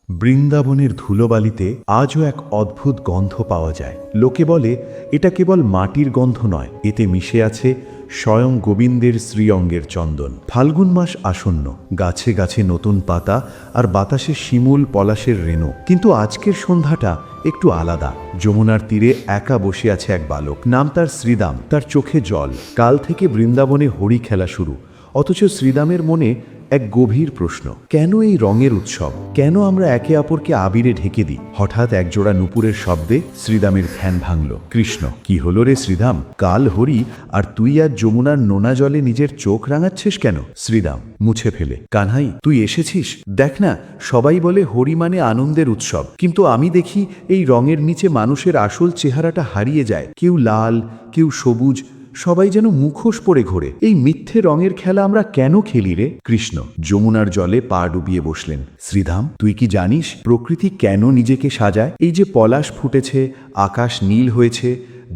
বৃন্দাবনের ধুলোবালিতে আজও এক অদ্ভুত গন্ধ পাওয়া যায়। লোকে বলে এটা কেবল মাটির গন্ধ নয়, এতে মিশে আছে স্বয়ং গোবিন্দের শ্রীঅঙ্গের চন্দন। ফাল্গুন মাস আসন্ন, গাছে গাছে নতুন পাতা আর বাতাসে শিমুল পলাশের রেণু। কিন্তু আজকের সন্ধ্যাটা একটু আলাদা। যমুনার তীরে একা বসে আছে এক বালক, নাম তার শ্রীদাম। তার চোখে জল। কাল থেকে বৃন্দাবনে হরি খেলা শুরু, অথচ শ্রীদামের মনে এক গভীর প্রশ্ন, কেন এই রঙের উৎসব? কেন আমরা একে অপরকে আবিরে ঢেকে দিই? হঠাৎ একজোড়া নুপুরের শব্দে শ্রীদামের ধ্যান ভাঙল। কৃষ্ণ, কি হলো রে শ্রীদাম? কাল হরি আর তুই আজ যমুনার নোনা জলে নিজের চোখ রাঙাচ্ছিস কেন? শ্রীদাম মুছে ফেলে, কানহাই তুই এসেছিস? দেখ না, সবাই বলে হরি মানে আনন্দের উৎসব, কিন্তু আমি দেখি এই রঙের নিচে মানুষের আসল চেহারাটা হারিয়ে যায়। কেউ লাল, কেউ সবুজ, সবাই যেন মুখোশ পরে ঘোরে। এই মিথ্যে রঙের খেলা আমরা কেন খেলি রে? কৃষ্ণ যমুনার জলে পা ডুবিয়ে বসলেন। শ্রীধাম, তুই কি জানিস প্রকৃতি কেন নিজেকে সাজায়? এই যে পলাশ ফুটেছে, আকাশ নীল হয়েছে,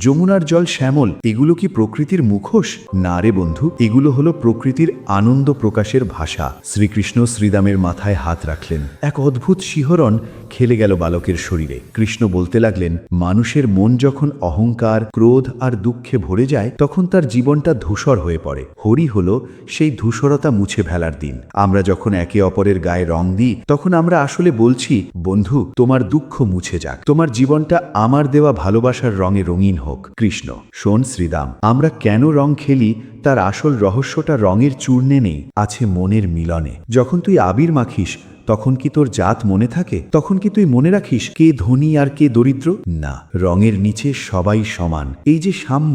যমুনার জল শ্যামল, এগুলো কি প্রকৃতির মুখোশ? না রে বন্ধু, এগুলো হলো প্রকৃতির আনন্দ প্রকাশের ভাষা। শ্রীকৃষ্ণ শ্রীদামের মাথায় হাত রাখলেন। এক অদ্ভুত শিহরণ খেলে গেল বালকের শরীরে। কৃষ্ণ বলতে লাগলেন, মানুষের মন যখন অহংকার, ক্রোধ আর দুঃখে ভরে যায়, তখন তার জীবনটা ধূসর হয়ে পড়ে। হরি হলো সেই ধূসরতা মুছে ফেলার দিন। আমরা যখন একে অপরের গায়ে রং দিই, তখন আমরা আসলে বলছি, বন্ধু তোমার দুঃখ মুছে যাক, তোমার জীবনটা আমার দেওয়া ভালোবাসার রঙে রঙিন হোক। কৃষ্ণ, শোন শ্রীদাম, আমরা কেন রং খেলি তার আসল রহস্যটা রঙের চূর্ণে নেই, আছে মনের মিলনে। যখন তুই আবির মাখিস, তখন কি তোর জাত মনে থাকে? তখন কি তুই মনে রাখিস কে ধনী আর কে দরিদ্র? না, রঙের নিচে সবাই সমান। এই যে সাম্য,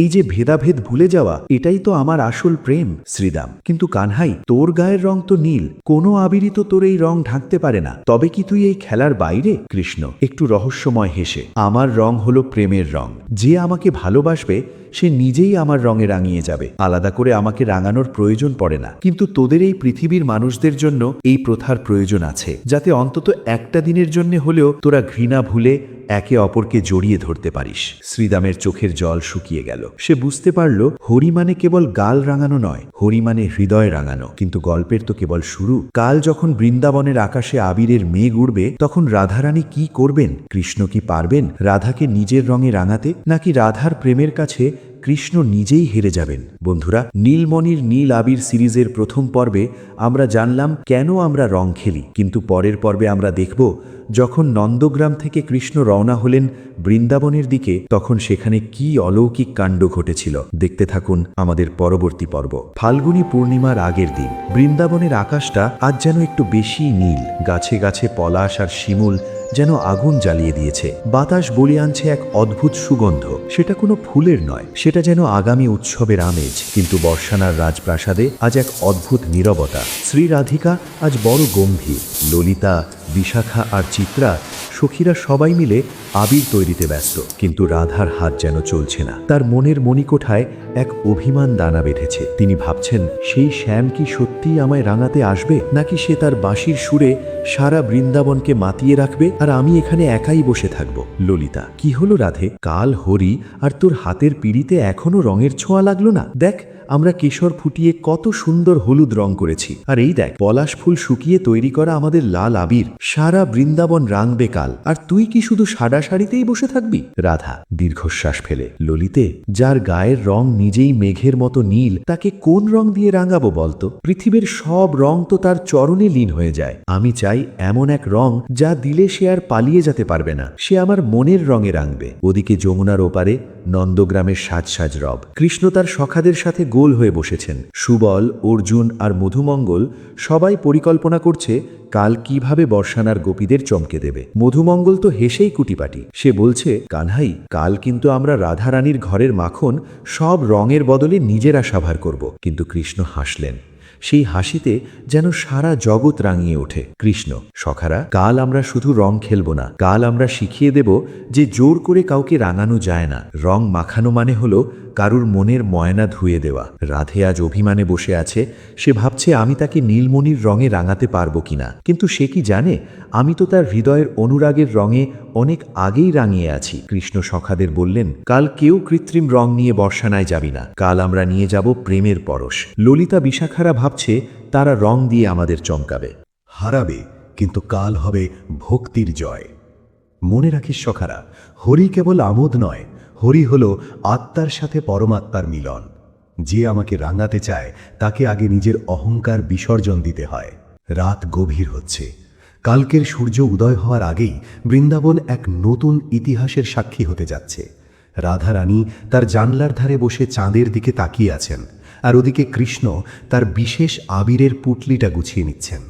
এই যে ভেদাভেদ ভুলে যাওয়া, এটাই তো আমার আসল প্রেম। শ্রীদাম, কিন্তু কানহাই, তোর গায়ের রং তো নীল, কোনো আবিরই তো তোর এই রং ঢাকতে পারে না, তবে কি তুই এই খেলার বাইরে? কৃষ্ণ একটু রহস্যময় হেসে, আমার রং হলো প্রেমের রং। যে আমাকে ভালোবাসবে সে নিজেই আমার রঙে রাঙিয়ে যাবে, আলাদা করে আমাকে রাঙানোর প্রয়োজন পড়ে না। কিন্তু তোদের এই পৃথিবীর মানুষদের জন্য এই প্রথার প্রয়োজন আছে, যাতে অন্তত একটা দিনের জন্য হলেও তোরা ঘৃণা ভুলে একে অপরকে জড়িয়ে ধরতে পারিস। শ্রীদামের চোখের জল শুকিয়ে গেল। সে বুঝতে পারল, হরি মানে কেবল গাল রাঙানো নয়, হরি মানে হৃদয় রাঙানো। কিন্তু গল্পের তো কেবল শুরু। কাল যখন বৃন্দাবনের আকাশে আবিরের মেঘ উড়বে, তখন রাধারানী কি করবেন? কৃষ্ণ কি পারবেন রাধাকে নিজের রঙে রাঙাতে, নাকি রাধার প্রেমের কাছে কৃষ্ণ নিজেই হেরে যাবেন? বন্ধুরা, নীলমণির নীল আবির সিরিজের প্রথম পর্বে আমরা জানলাম কেন আমরা রং খেলি, কিন্তু পরের পর্বে আমরা দেখব যখন নন্দগ্রাম থেকে কৃষ্ণ রওনা হলেন বৃন্দাবনের দিকে, তখন সেখানে কি অলৌকিক কাণ্ড ঘটেছিল। দেখতে থাকুন আমাদের পরবর্তী পর্ব। ফাল্গুনী পূর্ণিমার আগের দিন বৃন্দাবনের আকাশটা আজ যেন একটু বেশি নীল। গাছে গাছে পলাশ আর শিমুল যেন আগুন জ্বালিয়ে দিয়েছে। বাতাস বলি আনছে এক অদ্ভুত সুগন্ধ। সেটা কোনো ফুলের নয়, সেটা যেন আগামী উৎসবের আমেজ। কিন্তু বর্ষানার রাজপ্রাসাদে আজ এক অদ্ভুত নীরবতা। শ্রী রাধিকা আজ বড় গম্ভীর। ললিতা, বিশাখা আর চিত্রা সখীরা সবাই মিলে আবির তৈরিতে ব্যস্ত। কিন্তু রাধার হাত যেন চলছে না। তার মনের মণিকোঠায় এক অভিমান দানা বেঁধেছে। তিনি ভাবছেন, সেই শ্যাম কি সত্যিই আমায় রাঙাতে আসবে, নাকি সে তার বাঁশির সুরে সারা বৃন্দাবনকে মাতিয়ে রাখবে আর আমি এখানে একাই বসে থাকব? ললিতা, কি হলো রাধে? কাল হরি আর তোর হাতের পিড়িতে এখনো রঙের ছোঁয়া লাগলো না? দেখ, আমরা কেশর ফুটিয়ে কত সুন্দর হলুদ রং করেছি, আর এই দেখ পলাশ ফুল শুকিয়ে তৈরি করা আমাদের লাল আবির। সারা বৃন্দাবন রাঙবে কাল, আর তুই কি শুধু সাদা শাড়িতেই বসে থাকবি? রাধা দীর্ঘশ্বাস ফেলে, ললিতে, যার গায়ের রং নিজেই মেঘের মতো নীল, তাকে কোন রং দিয়ে রাঙাবো বলতো? পৃথিবীর সব রং তো তার চরণে লীন হয়ে যায়। আমি চাই এমন এক রং যা দিলে সে আর পালিয়ে যেতে পারবে না, সে আমার মনের রঙে রাঙবে। ওদিকে যমুনার ওপারে নন্দগ্রামের সাজ সাজ রব। কৃষ্ণ তার সখাদের সাথে গোল হয়ে বসেছেন। সুবল, অর্জুন আর মধুমঙ্গল সবাই পরিকল্পনা করছে কাল কিভাবে বর্ষানার গোপীদের চমকে দেবে। মধুমঙ্গল তো হেসেই কুটিপাটি। সে বলছে, কানহাই, কাল কিন্তু আমরা রাধারানীর ঘরের মাখন সব রঙের বদলে নিজেরা সাভার করব। কিন্তু কৃষ্ণ হাসলেন। সেই হাসিতে যেন সারা জগৎ রাঙিয়ে ওঠে। কৃষ্ণ, সখারা, কাল আমরা শুধু রং খেলব না, কাল আমরা শিখিয়ে দেব যে জোর করে কাউকে রাঙানো যায় না। রং মাখানো মানে হলো কারুর মনের ময়না ধুয়ে দেওয়া। রাধে আজ অভিমানে বসে আছে। সে ভাবছে আমি তাকে নীলমণির রঙে রাঙাতে পারবো কিনা। কিন্তু সে কি জানে, আমি তো তার হৃদয়ের অনুরাগের রঙে অনেক আগেই রাঙিয়ে আছি। কৃষ্ণ সখাদের বললেন, কাল কেউ কৃত্রিম রং নিয়ে বর্ষানায় যাবি না, কাল আমরা নিয়ে যাব প্রেমের পরশ। ললিতা বিশাখারা ভাবছে তারা রং দিয়ে আমাদের চমকাবে, হারাবে, কিন্তু কাল হবে ভক্তির জয়। মনে রাখিস সখারা, হরি কেবল আমোদ নয়, হরি হল আত্মার সাথে পরমাত্মার মিলন। যে আমাকে রাঙাতে চায় তাকে আগে নিজের অহংকার বিসর্জন দিতে হয়। রাত গভীর হচ্ছে। কালকের সূর্য উদয় হওয়ার আগেই বৃন্দাবন এক নতুন ইতিহাসের সাক্ষী হতে যাচ্ছে। রাধারানী তার জানলার ধারে বসে চাঁদের দিকে তাকিয়ে আছেন, আর ওদিকে কৃষ্ণ তার বিশেষ আবিরের পুটলিটা গুছিয়ে নিচ্ছেন।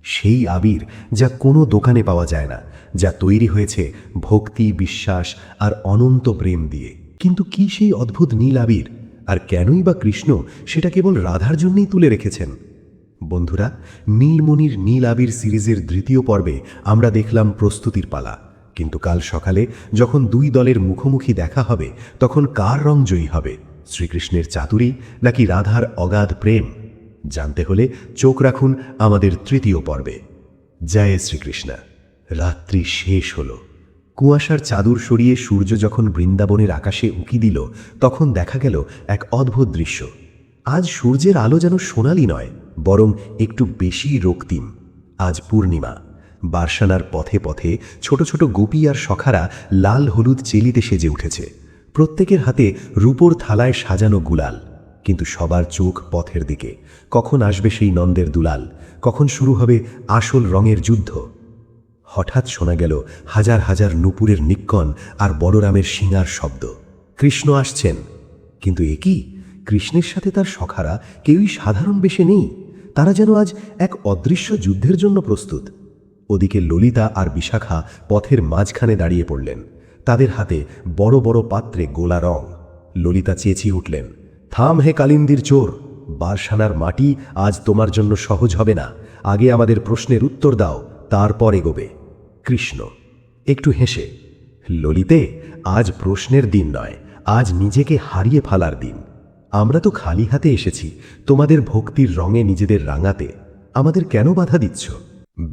সেই আবির যা কোনো দোকানে পাওয়া যায় না, যা তৈরি হয়েছে ভক্তি, বিশ্বাস আর অনন্ত প্রেম দিয়ে। কিন্তু কি সেই অদ্ভুত নীল আবির, আর কেনই বা কৃষ্ণ সেটা কেবল রাধার জন্যই তুলে রেখেছেন? বন্ধুরা, নীলমণির নীল আবির সিরিজের দ্বিতীয় পর্বে আমরা দেখলাম প্রস্তুতির পালা। কিন্তু কাল সকালে যখন দুই দলের মুখোমুখি দেখা হবে, তখন কার রং জয়ী হবে? শ্রীকৃষ্ণের চাতুরী নাকি রাধার অগাধ প্রেম? জানতে হলে চোখ রাখুন আমাদের তৃতীয় পর্বে। জয় শ্রীকৃষ্ণ। রাত্রি শেষ হল। কুয়াশার চাদর সরিয়ে সূর্য যখন বৃন্দাবনের আকাশে উঁকি দিল, তখন দেখা গেল এক অদ্ভুত দৃশ্য। আজ সূর্যের আলো যেন সোনালি নয়, বরং একটু বেশি রক্তিম। আজ পূর্ণিমা। বারসানার পথে পথে ছোট ছোট গোপী আর সখারা লাল হলুদ চেলিতে সেজে উঠেছে। প্রত্যেকের হাতে রূপোর থালায় সাজানো গুলাল। কিন্তু সবার চোখ পথের দিকে। কখন আসবে সেই নন্দের দুলাল? কখন শুরু হবে আসল রঙের যুদ্ধ? হঠাৎ শোনা গেল হাজার হাজার নূপুরের নিক্কণ আর বলরামের শিঙার শব্দ। কৃষ্ণ আসছেন। কিন্তু এ কি? কৃষ্ণের সাথে তার সখারা কেউই সাধারণ বেশে নেই। তারা যেন আজ এক অদৃশ্য যুদ্ধের জন্য প্রস্তুত। ওদিকে ললিতা আর বিশাখা পথের মাঝখানে দাঁড়িয়ে পড়লেন। তাদের হাতে বড় বড় পাত্রে গোলা রং। ললিতা চেঁচিয়ে উঠলেন, থাম হে কালিন্দির চোর! বারসানার মাটি আজ তোমার জন্য সহজ হবে না। আগে আমাদের প্রশ্নের উত্তর দাও, তারপর এগোবে। কৃষ্ণ একটু হেসে, ললিতে, আজ প্রশ্নের দিন নয়, আজ নিজেকে হারিয়ে ফেলার দিন। আমরা তো খালি হাতে এসেছি তোমাদের ভক্তির রঙে নিজেদের রাঙাতে। আমাদের কেন বাধা দিচ্ছ?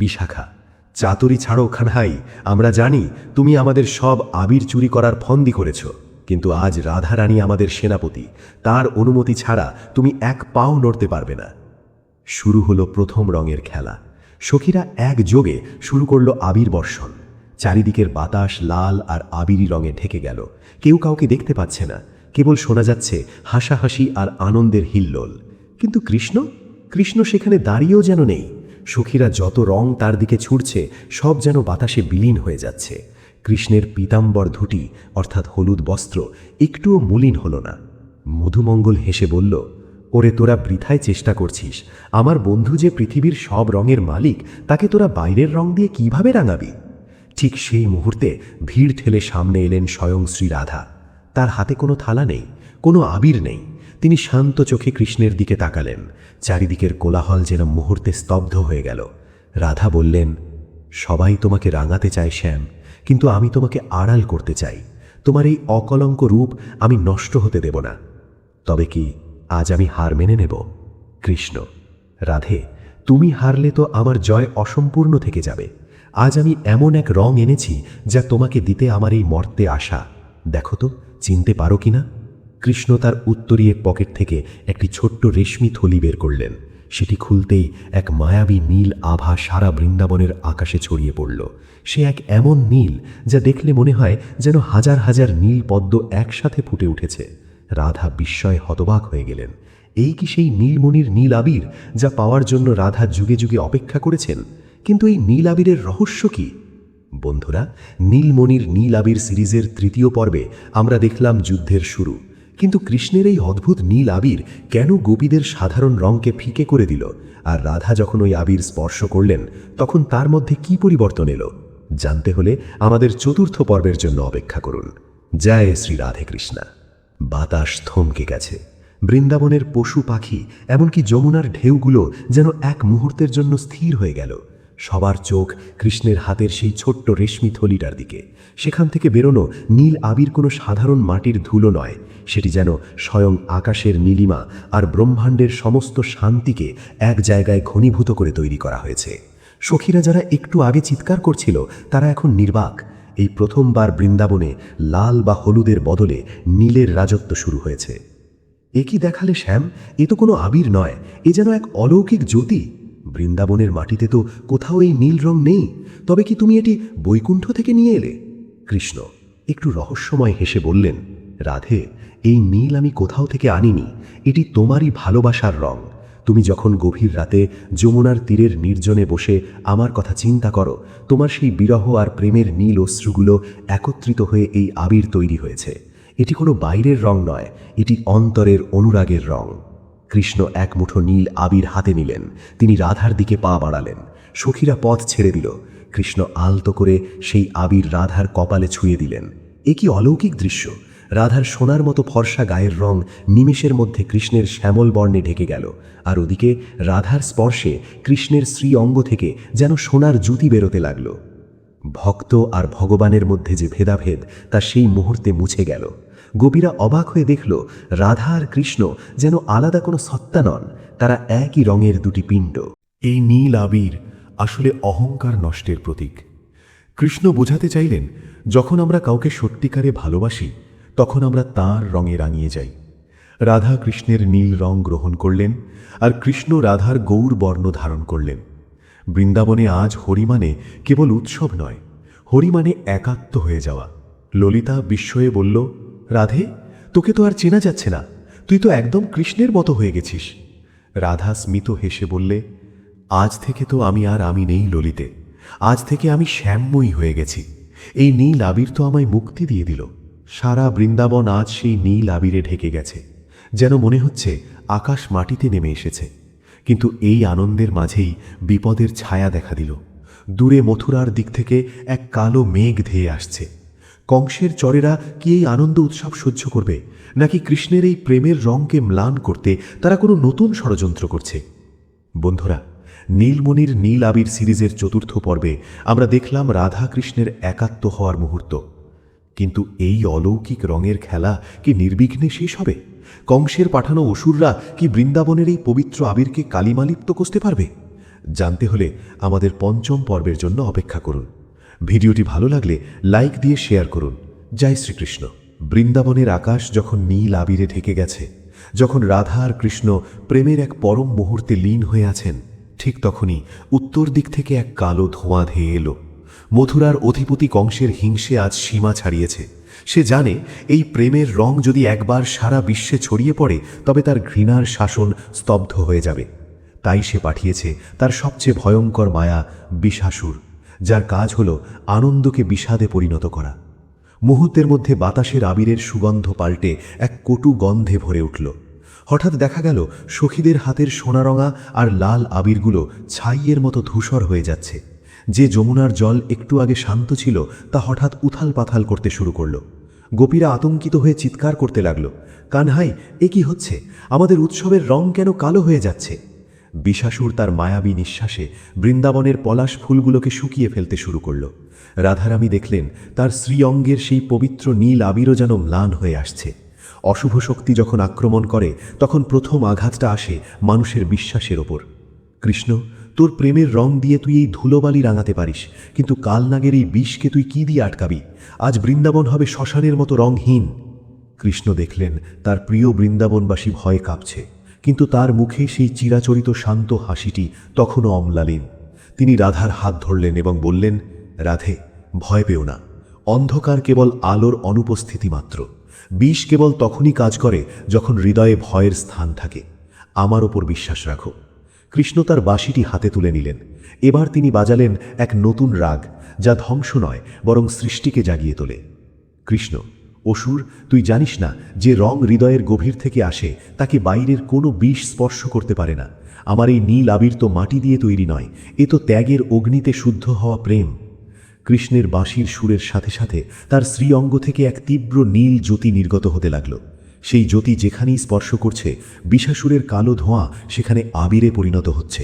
বিশাখা, চাতুরি ছাড়ো খানহাই। আমরা জানি তুমি আমাদের সব আবির চুরি করার ফন্দি করেছ, কিন্তু আজ রাধারানী আমাদের সেনাপতি। তার অনুমতি ছাড়া তুমি এক পাও নড়তে পারবে না। শুরু হলো প্রথম রঙের খেলা। সখীরা একযোগে শুরু করলো আবির বর্ষণ। চারিদিকের বাতাস লাল আর আবিরি রঙে ঢেকে গেল। কেউ কাউকে দেখতে পাচ্ছে না, কেবল শোনা যাচ্ছে হাসাহাসি আর আনন্দের হিল্লোল। কিন্তু কৃষ্ণ কৃষ্ণ সেখানে দাঁড়িয়েও যেন নেই। সখীরা যত রং তার দিকে ছুটছে, সব যেন বাতাসে বিলীন হয়ে যাচ্ছে। কৃষ্ণের পীতাম্বর ধুতি অর্থাৎ হলুদ বস্ত্র একটুও মলিন হলো না। মধুমঙ্গল হেসে বলল, ওরে, তোরা বৃথায় চেষ্টা করছিস। আমার বন্ধু যে পৃথিবীর সব রঙের মালিক, তাকে তোরা বাইরের রং দিয়ে কিভাবে রাঙাবি? ঠিক সেই মুহূর্তে ভিড় ঠেলে সামনে এলেন স্বয়ং শ্রী রাধা। তার হাতে কোনো থালা নেই, কোনো আবির নেই। তিনি শান্ত চোখে কৃষ্ণের দিকে তাকালেন। চারিদিকের কোলাহল যেন মুহূর্তে স্তব্ধ হয়ে গেল। রাধা বললেন, সবাই তোমাকে রাঙাতে চায় শ্যাম, কিন্তু আমি তোমাকে আড়াল করতে চাই। তোমার এই অকলঙ্ক রূপ আমি নষ্ট হতে দেব না। তবে কি আজ আমি হার মেনে নেব? কৃষ্ণ, রাধে, তুমি হারলে তো আমার জয় অসম্পূর্ণ থেকে যাবে। আজ আমি এমন এক রং এনেছি যা তোমাকে দিতে আমার এই মর্তে আসা। দেখো তো চিনতে পারো কিনা? কৃষ্ণ তার উত্তরীয় পকেট থেকে একটি ছোট্ট রেশমি থলি বের করলেন। সেটি খুলতেই এক মায়াবী নীল আভা সারা বৃন্দাবনের আকাশে ছড়িয়ে পড়ল। সে এক এমন নীল যা দেখলে মনে হয় যেন হাজার হাজার নীল পদ্ম একসাথে ফুটে উঠেছে। রাধা বিস্ময়ে হতবাক হয়ে গেলেন। এই কি সেই নীলমণির নীল আবির যা পাওয়ার জন্য রাধা যুগে যুগে অপেক্ষা করেছেন? কিন্তু এই নীল আবিরের রহস্য কি? বন্ধুরা, নীলমণির নীল আবির সিরিজের তৃতীয় পর্বে আমরা দেখলাম যুদ্ধের শুরু। কিন্তু কৃষ্ণের এই অদ্ভুত নীল আবির কেন গোপীদের সাধারণ রঙকে ফিকে করে দিল? আর রাধা যখন ওই আবির স্পর্শ করলেন, তখন তার মধ্যে কি পরিবর্তন এলো? জানতে হলে আমাদের চতুর্থ পর্বের জন্য অপেক্ষা করুন। জয় শ্রী রাধে কৃষ্ণা। বাতাস থমকে গেছে। বৃন্দাবনের পশু পাখি, এমনকি যমুনার ঢেউগুলো যেন এক মুহূর্তের জন্য স্থির হয়ে গেল। সবার চোখ কৃষ্ণের হাতের সেই ছোট্ট রেশমি থলিটার দিকে। সেখান থেকে বেরোনো নীল আবির কোনো সাধারণ মাটির ধুলো নয়, সেটি যেন স্বয়ং আকাশের নীলিমা আর ব্রহ্মাণ্ডের সমস্ত শান্তিকে এক জায়গায় ঘনীভূত করে তৈরি করা হয়েছে। সখীরা যারা একটু আগে চিৎকার করছিল, তারা এখন নির্বাক। এই প্রথমবার বৃন্দাবনে লাল বা হলুদের বদলে নীলের রাজত্ব শুরু হয়েছে। এ কি দেখালে শ্যাম? এ তো কোনো আবির নয়, এ যেন এক অলৌকিক জ্যোতি। বৃন্দাবনের মাটিতে তো কোথাও এই নীল রং নেই, তবে কি তুমি এটি বৈকুণ্ঠ থেকে নিয়ে এলে? কৃষ্ণ একটু রহস্যময় হেসে বললেন, রাধে, এই নীল আমি কোথাও থেকে আনিনি, এটি তোমারই ভালোবাসার রং। তুমি যখন গভীর রাতে যমুনার তীরের নির্জনে বসে আমার কথা চিন্তা করো, তোমার সেই বিরহ আর প্রেমের নীল অশ্রুগুলো একত্রিত হয়ে এই আবির তৈরি হয়েছে। এটি কোনো বাইরের রং নয়, এটি অন্তরের অনুরাগের রং। কৃষ্ণ এক মুঠো নীল আবির হাতে নিলেন, তিনি রাধার দিকে পা বাড়ালেন। সখীরা পথ ছেড়ে দিল। কৃষ্ণ আলতো করে সেই আবির রাধার কপালে ছুঁয়ে দিলেন। এ কি অলৌকিক দৃশ্য! রাধার সোনার মতো ফর্সা গায়ের রং নিমেষের মধ্যে কৃষ্ণের শ্যামল বর্ণে ঢেকে গেল, আর ওদিকে রাধার স্পর্শে কৃষ্ণের শ্রী অঙ্গ থেকে যেন সোনার জ্যোতি বেরোতে লাগল। ভক্ত আর ভগবানের মধ্যে যে ভেদাভেদ তা সেই মুহূর্তে মুছে গেল। গোপীরা অবাক হয়ে দেখল, রাধা আর কৃষ্ণ যেন আলাদা কোনো সত্তা নন, তারা একই রঙের দুটি পিণ্ড। এই নীল আবির আসলে অহংকার নষ্টের প্রতীক। কৃষ্ণ বোঝাতে চাইলেন, যখন আমরা কাউকে সত্যিকারে ভালোবাসি তখন আমরা তাঁর রঙে রাঙিয়ে যাই। রাধা কৃষ্ণের নীল রং গ্রহণ করলেন, আর কৃষ্ণ রাধার গৌর বর্ণ ধারণ করলেন। বৃন্দাবনে আজ হরি মানে কেবল উৎসব নয়, হরি মানে একাত্ম হয়ে যাওয়া। ললিতা বিস্ময়ে বলল, রাধে, তোকে তো আর চেনা যাচ্ছে না, তুই তো একদম কৃষ্ণের মতো হয়ে গেছিস। রাধা স্মিত হেসে বললে, আজ থেকে তো আমি আর আমি নেই ললিতে, আজ থেকে আমি শ্যামময়ী হয়ে গেছি। এই নীল আবির তো আমায় মুক্তি দিয়ে দিল। সারা বৃন্দাবন আজ সেই নীল আবিরে ঢেকে গেছে, যেন মনে হচ্ছে আকাশ মাটিতে নেমে এসেছে। কিন্তু এই আনন্দের মাঝেই বিপদের ছায়া দেখা দিল। দূরে মথুরার দিক থেকে এক কালো মেঘ ধেয়ে আসছে। কংসের চরেরা কি এই আনন্দ উৎসব সহ্য করবে, নাকি কৃষ্ণের এই প্রেমের রঙকে ম্লান করতে তারা কোনো নতুন ষড়যন্ত্র করছে? বন্ধুরা, নীলমণির নীল আবির সিরিজের চতুর্থ পর্বে আমরা দেখলাম রাধা কৃষ্ণের একাত্ম হওয়ার মুহূর্ত। কিন্তু এই অলৌকিক রঙের খেলা কি নির্বিঘ্নে শেষ হবে? কংসের পাঠানো অসুররা কি বৃন্দাবনের এই পবিত্র আবিরকে কালিমালিপ্ত করতে পারবে? জানতে হলে আমাদের পঞ্চম পর্বের জন্য অপেক্ষা করুন। ভিডিওটি ভালো লাগলে লাইক দিয়ে শেয়ার করুন। জয় শ্রীকৃষ্ণ। বৃন্দাবনের আকাশ যখন নীল আবিরে ঢেকে গেছে, যখন রাধা আর কৃষ্ণ প্রেমের এক পরম মুহূর্তে লীন হয়ে আছেন, ঠিক তখনই উত্তর দিক থেকে এক কালো ধোঁয়া ধেয়ে এলো। মথুরার অধিপতি কংসের হিংসে আজ সীমা ছাড়িয়েছে। সে জানে এই প্রেমের রং যদি একবার সারা বিশ্বে ছড়িয়ে পড়ে তবে তার ঘৃণার শাসন স্তব্ধ হয়ে যাবে। তাই সে পাঠিয়েছে তার সবচেয়ে ভয়ঙ্কর মায়া বিষাসুর, যার কাজ হল আনন্দকে বিষাদে পরিণত করা। মুহূর্তের মধ্যে বাতাসের আবিরের সুগন্ধ পাল্টে এক কটু গন্ধে ভরে উঠল। হঠাৎ দেখা গেল সখীদের হাতের সোনারঙা আর লাল আবিরগুলো ছাইয়ের মতো ধূসর হয়ে যাচ্ছে। যে যমুনার জল একটু আগে শান্ত ছিল তা হঠাৎ উথাল পাথাল করতে শুরু করল। গোপীরা আতঙ্কিত হয়ে চিৎকার করতে লাগল, কানহাই, এ কি হচ্ছে? আমাদের উৎসবের রং কেন কালো হয়ে যাচ্ছে? বিষাসুর তার মায়াবী নিঃশ্বাসে বৃন্দাবনের পলাশ ফুলগুলোকে শুকিয়ে ফেলতে শুরু করল। রাধারানী দেখলেন তার শ্রীঅঙ্গের সেই পবিত্র নীল আবিরও যেন ম্লান হয়ে আসছে। অশুভ শক্তি যখন আক্রমণ করে তখন প্রথম আঘাতটা আসে মানুষের বিশ্বাসের ওপর। কৃষ্ণ, তোর প্রেমের রং দিয়ে তুই এই ধুলোবালি রাঙাতে পারিস, কিন্তু কালনাগের এই বিষকে তুই কি দিয়ে আটকাবি? আজ বৃন্দাবন হবে শ্মশানের মতো রংহীন। কৃষ্ণ দেখলেন তার প্রিয় বৃন্দাবনবাসী ভয়ে কাঁপছে, কিন্তু তার মুখে সেই চিরাচরিত শান্ত হাসিটি তখনও অম্লালীন। তিনি রাধার হাত ধরলেন এবং বললেন, রাধে, ভয় পেও না। অন্ধকার কেবল আলোর অনুপস্থিতি মাত্র। বিষ কেবল তখনই কাজ করে যখন হৃদয়ে ভয়ের স্থান থাকে। আমার ওপর বিশ্বাস রাখো। কৃষ্ণ তার বাঁশিটি হাতে তুলে নিলেন। এবার তিনি বাজালেন এক নতুন রাগ, যা ধ্বংস নয় বরং সৃষ্টিকে জাগিয়ে তোলে। কৃষ্ণ, অসুর, তুই জানিস না যে রং হৃদয়ের গভীর থেকে আসে তাকে বাইরের কোনো বিষ স্পর্শ করতে পারে না। আমার এই নীল আবির তো মাটি দিয়ে তৈরি নয়, এ তো ত্যাগের অগ্নিতে শুদ্ধ হওয়া প্রেম। কৃষ্ণের বাঁশির সুরের সাথে সাথে তার শ্রীঅঙ্গ থেকে এক তীব্র নীল জ্যোতি নির্গত হতে লাগল। সেই জ্যোতি যেখানেই স্পর্শ করছে বিষাসুরের কালো ধোঁয়া সেখানে আবিরে পরিণত হচ্ছে।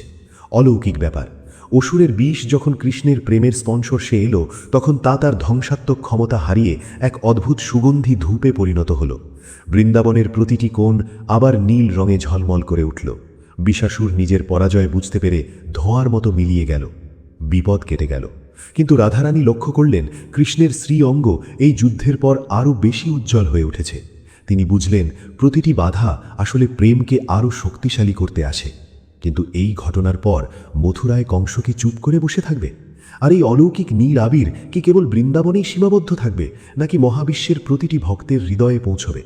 অলৌকিক ব্যাপার। অসুরের বিষ যখন কৃষ্ণের প্রেমের স্পর্শে এলো তখন তা তার ধ্বংসাত্মক ক্ষমতা হারিয়ে এক অদ্ভুত সুগন্ধি ধূপে পরিণত হল। বৃন্দাবনের প্রতিটি কোণ আবার নীল রঙে ঝলমল করে উঠল। বিষাসুর নিজের পরাজয় বুঝতে পেরে ধোঁয়ার মতো মিলিয়ে গেল। বিপদ কেটে গেল। কিন্তু রাধারানী লক্ষ্য করলেন কৃষ্ণের শ্রীঅঙ্গ এই যুদ্ধের পর আরও বেশি উজ্জ্বল হয়ে উঠেছে। তিনি বুঝলেন প্রতিটি বাধা আসলে প্রেমকে আরও শক্তিশালী করতে আসে। কিন্তু এই ঘটনার পর মথুরায় কংস কি চুপ করে বসে থাকবে? আর এই অলৌকিক নীল আবির কি কেবল বৃন্দাবনেই সীমাবদ্ধ থাকবে, নাকি মহাবিশ্বের প্রতিটি ভক্তের হৃদয়ে পৌঁছবে?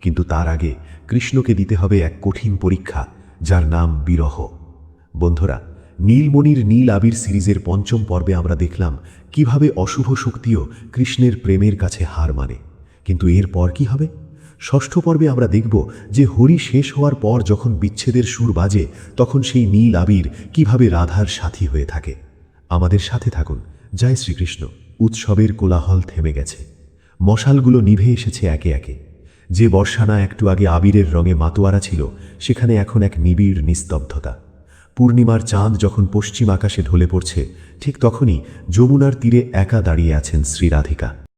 কিন্তু তার আগে কৃষ্ণকে দিতে হবে এক কঠিন পরীক্ষা, যার নাম বিরহ। বন্ধুরা, নীলমণির নীল আবির সিরিজের পঞ্চম পর্বে আমরা দেখলাম কিভাবে অশুভ শক্তিও কৃষ্ণের প্রেমের কাছে হার মানে। কিন্তু এরপর কি হবে? ষষ্ঠ পর্বে আমরা দেখব যে হরি শেষ হওয়ার পর যখন বিচ্ছেদের সুর বাজে, তখন সেই নীল আবির কিভাবে রাধার সাথী হয়ে থাকে। আমাদের সাথে থাকুন। জয় শ্রীকৃষ্ণ। উৎসবের কোলাহল থেমে গেছে, মশালগুলো নিভে এসেছে একে একে। যে বর্ষানা একটু আগে আবিরের রঙে মাতোয়ারা ছিল, সেখানে এখন এক নিবিড় নিস্তব্ধতা। পূর্ণিমার চাঁদ যখন পশ্চিম আকাশে ঢলে পড়ছে, ঠিক তখনই যমুনার তীরে একা দাঁড়িয়ে আছেন শ্রী রাধিকা।